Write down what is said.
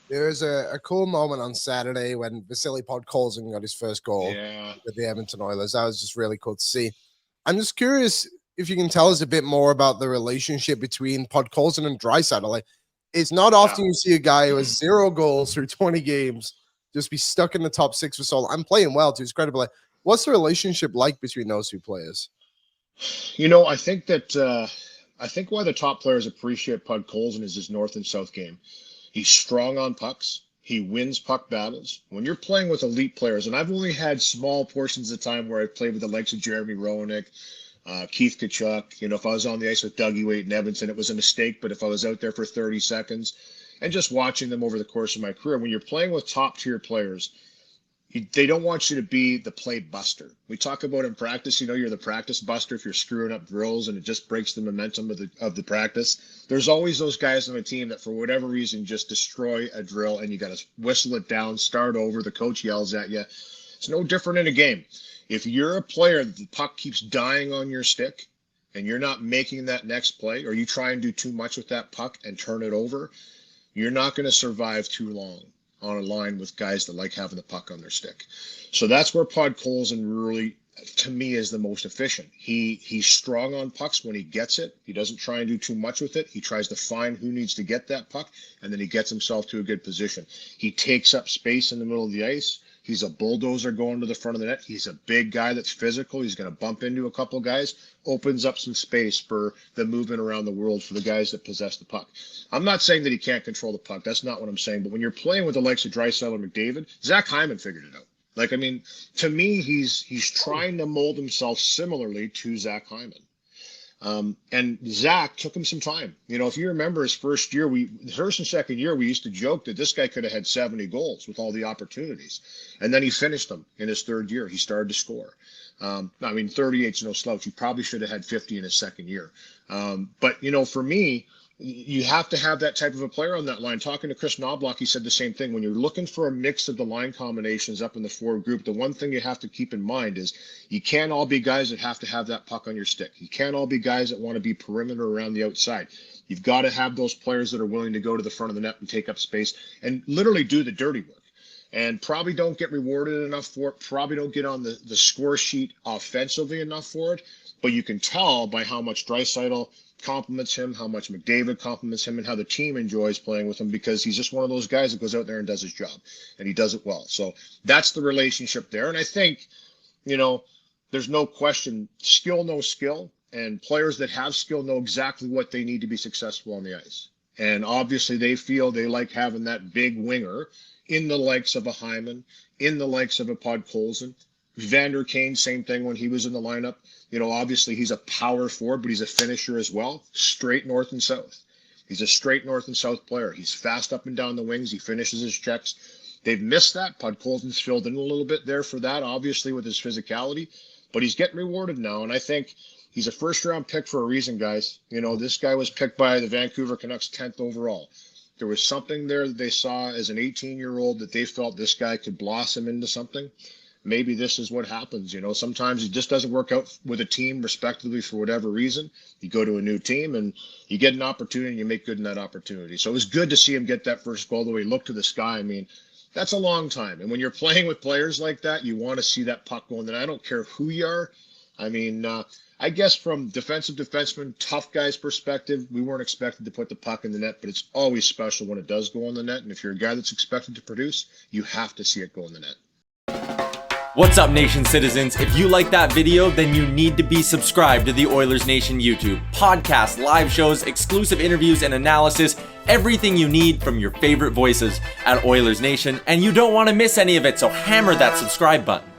There was a cool moment on Saturday when Vasily Podkolzin got his first goal with the Edmonton Oilers. That was just really cool to see. I'm just curious if you can tell us a bit more about the relationship between Podkolzin and Draisaitl. Like, it's not often you see a guy who has 0 goals through 20 games just be stuck in the top 6 for so long. I'm playing well, to his credit. Like, what's the relationship like between those two players? I think that I think why the top players appreciate Podkolzin is his north and south game. He's strong on pucks. He wins puck battles. When you're playing with elite players, and I've only had small portions of time where I've played with the likes of Jeremy Roenick, Keith Tkachuk. If I was on the ice with Dougie Weight in Edmonton, it was a mistake. But if I was out there for 30 seconds and just watching them over the course of my career, when you're playing with top tier players, they don't want you to be the play buster. We talk about in practice, you're the practice buster if you're screwing up drills and it just breaks the momentum of the practice. There's always those guys on the team that for whatever reason just destroy a drill and you got to whistle it down, start over, the coach yells at you. It's no different in a game. If you're a player that the puck keeps dying on your stick and you're not making that next play, or you try and do too much with that puck and turn it over, you're not going to survive too long on a line with guys that like having the puck on their stick. So that's where Podkolzin really, to me, is the most efficient. He's strong on pucks when he gets it. He doesn't try and do too much with it. He tries to find who needs to get that puck, and then he gets himself to a good position. He takes up space in the middle of the ice. He's a bulldozer going to the front of the net. He's a big guy that's physical. He's going to bump into a couple of guys, opens up some space for the movement around the world for the guys that possess the puck. I'm not saying that he can't control the puck. That's not what I'm saying. But when you're playing with the likes of Draisaitl and McDavid, Zach Hyman figured it out. To me, he's trying to mold himself similarly to Zach Hyman. And Zach took him some time. If you remember his first and second year, we used to joke that this guy could have had 70 goals with all the opportunities. And then he finished them in his third year. He started to score. 38's no slouch. He probably should have had 50 in his second year. But for me, you have to have that type of a player on that line. Talking to Chris Knobloch, he said the same thing. When you're looking for a mix of the line combinations up in the forward group, the one thing you have to keep in mind is you can't all be guys that have to have that puck on your stick. You can't all be guys that want to be perimeter around the outside. You've got to have those players that are willing to go to the front of the net and take up space and literally do the dirty work. And probably don't get rewarded enough for it, probably don't get on the score sheet offensively enough for it, but you can tell by how much Draisaitl compliments him, how much McDavid compliments him, and how the team enjoys playing with him, because he's just one of those guys that goes out there and does his job, and he does it well. So that's the relationship there. And I think, there's no question, skill, no skill, and players that have skill know exactly what they need to be successful on the ice. And obviously they feel they like having that big winger in the likes of a Hyman, in the likes of a Podkolzin. Vander Kane, same thing when he was in the lineup. Obviously he's a power forward, but he's a finisher as well. Straight north and south. He's a straight north and south player. He's fast up and down the wings. He finishes his checks. They've missed that. Podkolzin's filled in a little bit there for that, obviously, with his physicality. But he's getting rewarded now, and I think he's a first-round pick for a reason, guys. This guy was picked by the Vancouver Canucks 10th overall. There was something there that they saw as an 18-year-old that they felt this guy could blossom into something. Maybe this is what happens. Sometimes it just doesn't work out with a team respectively for whatever reason. You go to a new team and you get an opportunity and you make good in that opportunity. So it was good to see him get that first goal, the way he looked to the sky. That's a long time. And when you're playing with players like that, you want to see that puck going. And I don't care who you are. I guess from defensive defenseman, tough guy's perspective, we weren't expected to put the puck in the net, but it's always special when it does go in the net. And if you're a guy that's expected to produce, you have to see it go in the net. What's up, Nation citizens? If you like that video, then you need to be subscribed to the Oilers Nation YouTube. Podcasts, live shows, exclusive interviews, and analysis. Everything you need from your favorite voices at Oilers Nation. And you don't want to miss any of it, so hammer that subscribe button.